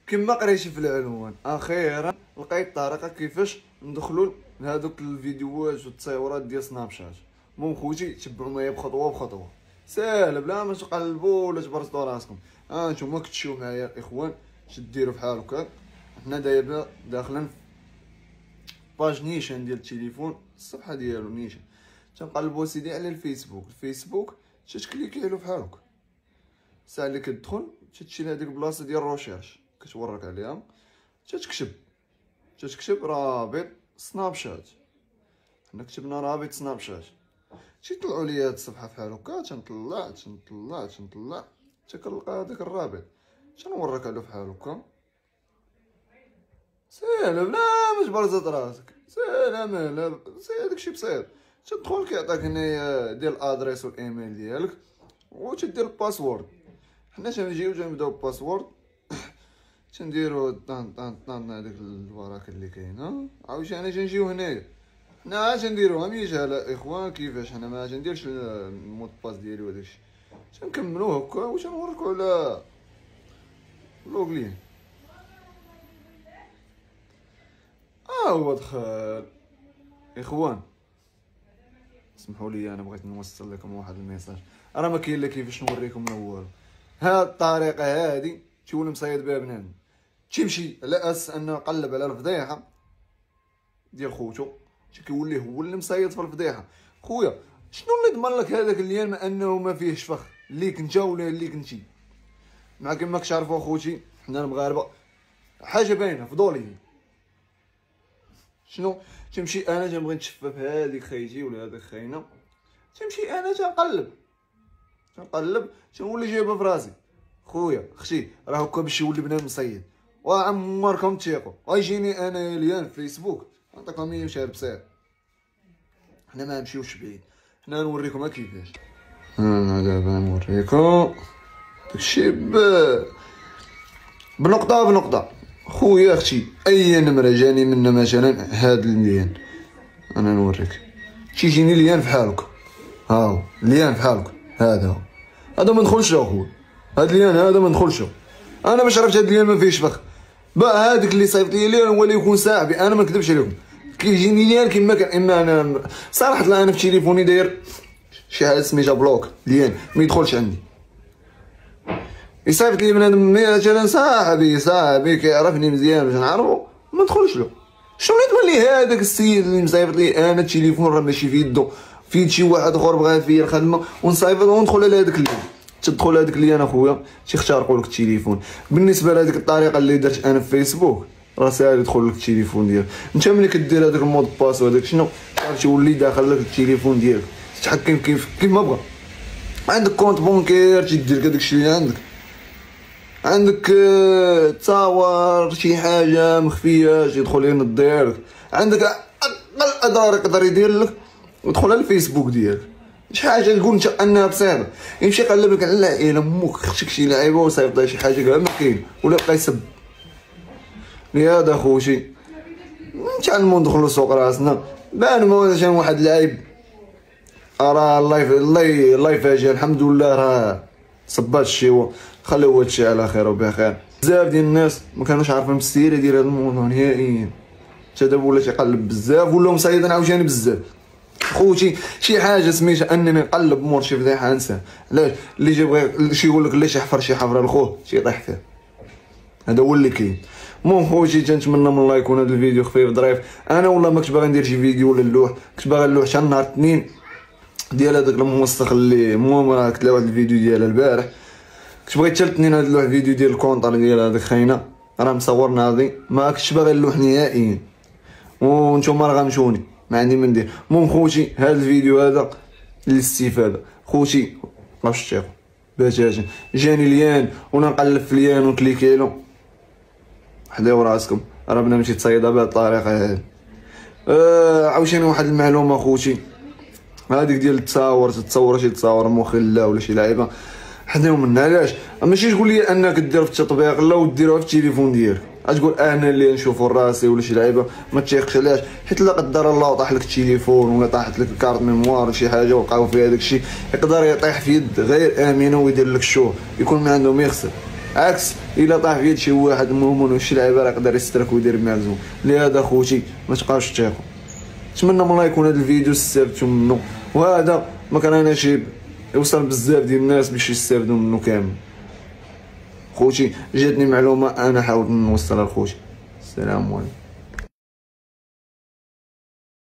كما قريتي في العنوان، اخيرا لقيت طريقه كيفاش ندخلوا لهذوك الفيديوهات والتصاورات ديال سناب شات. المهم خوتي تبعوا معايا بخطوه بخطوه، ساهله بلا ما تقلبوا ولا تبرزطوا راسكم. نتوما كتشوفوا معايا الاخوان اش ديروا بحال هكا. حنا دابا داخلين باج نيشان ديال التليفون، الصفحه ديالو نيشان. تنقلبوا سيدي على الفيسبوك تتكليكي عليه بحال هكا. الساعه اللي كتدخل تمشي لهاديك البلاصه ديال الروشيرش كتورك عليها، تتكتب رابط سناب شات. حنا كتبنا رابط سناب شات، تيطلعوا لي هاد الصفحه بحال هكا. تنطلع حتى كنلقى هذاك الرابط، تنورك عليه بحال هكا. ساهله بلا ما تبرزط راسك، ساهله ماهله، داكشي بسيط. تدخل كيعطيك هنايا ديال الادريس والايميل ديالك وتدير الباسورد. حنا تنجيو تنبداو بالباسورد، تنديرو طن هذيك الوراك اللي كاينه. عاوتاني تنجيو هنايا، حنا تنديروها ميجاله اخوان. كيفاش حنا ما تنديرش المود باس ديالي وداكشي، تنكملو هكا وتنوركو على لوغلين. هو دخل اخوان. اسمحوا لي انا بغيت نوصل لكم واحد الميساج، راه ما كاين لا كيفاش نوريكم من والو. هاد الطريقه هادي تولي مصايد بها بنادم، تيمشي على اساس انه قلب على الفضيحه ديال خوتو، كيولي هو اللي مصايد في الفضيحه. خويا شنو اللي ضمن لك هذاك اللي ما انه ما فيهش فخ ليك انت ولا ليك انتي؟ مع كما كتعرفوا خوتي حنا المغاربه حاجه باينه فضوليه. شنو تمشي انا تنبغي نتشفى بهذيك خيتي ولا هذيك خاينه، تمشي انا تنقلب تنولي جايبها في راسي. خويا اختي راه هكا باش يولي بنادم مصيد. وعمركم تيقوا غيجيني انا ليان فيسبوك نعطيكم 100 شهر بسيط. حنا ما نمشيوش بعيد، حنا نوريكم كيفاش. انا دابا نوريكم داكشي بنقطه. خويا اختي اي نمره جاني منا مثلا هاد الليان، انا نوريك تيجيني ليان بحال هكا. هاو ليان بحال هكا، هذا ما ندخلش له خويا. هاد ليان هذا ما ندخلش له. انا باش عرفت هاد ليان ما فيهش فخ بقى. هذاك اللي صيفط لي ليان هو اللي يكون صاحبي، انا ما نكذبش عليكم. كيجيني ليان كيما كان. اما انا صراحه انا في تليفوني داير شي حاجه سميتها بلوك ليان، ما يدخلش عندي. يصيفط لي بنادم مثلا صاحبي كيعرفني مزيان باش نعرفو، ما ندخلش له. شنو اللي تولي هذاك السيد اللي مصيفط لي انا التليفون راه ماشي في يدو، في يد شي واحد اخر بغا فيا الخدمه ونصيفط وندخل على هذاك اللي تدخل هذاك اللي انا خويا تيخترقوا لك التليفون. بالنسبه لهذيك الطريقه اللي درت انا في فيسبوك راه ساهل يدخل لك التليفون ديالك. انت ملي كدير هذاك المود باس وهذاك شنو تولي داخل لك التليفون ديالك، تتحكم كيف ما بغا. عندك كونت بونكير تيدير لك داكشي اللي عندك تصاور شي حاجه مخفيه يدخل ينض ديالك. عندك اقل اضرار يقدر يدير لك ودخل على الفيسبوك ديالك. شي حاجه تقول انت انها بسيطه، يمشي يقلب لك على العائله امك اختك شي لعيبه وصيفط لها شي حاجه كاع ما كاين، ولا بقى يسب. لهذا خوتي نتعلموا ندخلوا سوق راسنا. بان ما كان واحد العيب راه الله يفاجئ. الحمد لله راه صبات الشيوه، خليو هادشي على خير وبخير. بزاف ديال الناس ما كانوش عارفين بالسيره ديال هذا الموضوع نهائيا، حتى دابا ولا تيقلب بزاف ولاو مصايدين عاوتاني بزاف. خوتي شي حاجه سميتها انني نقلب مور شي فضيحه انساه. علاش اللي بغى شي يقول لك لا شي حفره لخوه تيطيح فيه، هذا هو اللي كاين. المهم خوتي تنتمنى من الله يكون هذا الفيديو خفيف ظريف. انا والله ما كنت باغي ندير شي فيديو ولا اللوح، كنت باغي اللوح حتى نهار الاثنين ديال هذاك الموسخ اللي المهم راه كتلا واحد الفيديو ديالها البارح. كنت بغيت حتى الاثنين هذا اللوح فيديو ديال الكونطر ديال هذيك خاينه راه مصور ناضي، ما كنتش باغي اللوح نهائيا. وانتم راه غنمشوني ما عندي من ندير. المهم خوتي هذا الفيديو هذا للاستفاده. خوتي باش تيقوا باتاتا جاني ليان وانا نقلب في ليان ونكليكيلو، حداو راسكم راه بنادم تيتصايدها بهذه الطريقه هذه. عاوتاني واحد المعلومه خوتي، هذيك ديال تتصور شي تصاور مخله ولا شي لعيبه حداو منها. علاش ماشي تقول لي انك دير في التطبيق لا وديروها في التليفون ديالك، غتقول انا اللي نشوفو راسي ولا شي لعيبه ما تيقش. علاش؟ حيت لا قدر الله طاح لك التليفون ولا طاحت لك الكارت ميموار شي حاجه وقعوا فيها داك الشيء، يقدر يطيح في يد غير امنه ويدير لك الشو يكون ما عنده ما يخسر. عكس الا طاح في يد شي واحد مؤمن وشي لعيبه راه يقدر يسترك ويدير معاك زوين. لهذا خوتي ما تبقاوش تاخذوا. نتمنى من الله يكون هذا الفيديو استفدتوا منه، وهذا ما كرهناش يوصل بزاف ديال الناس باش يستافدوا منه كامل. خوتي جاتني معلومه انا حاولت نوصلها لخوتي. السلام عليكم.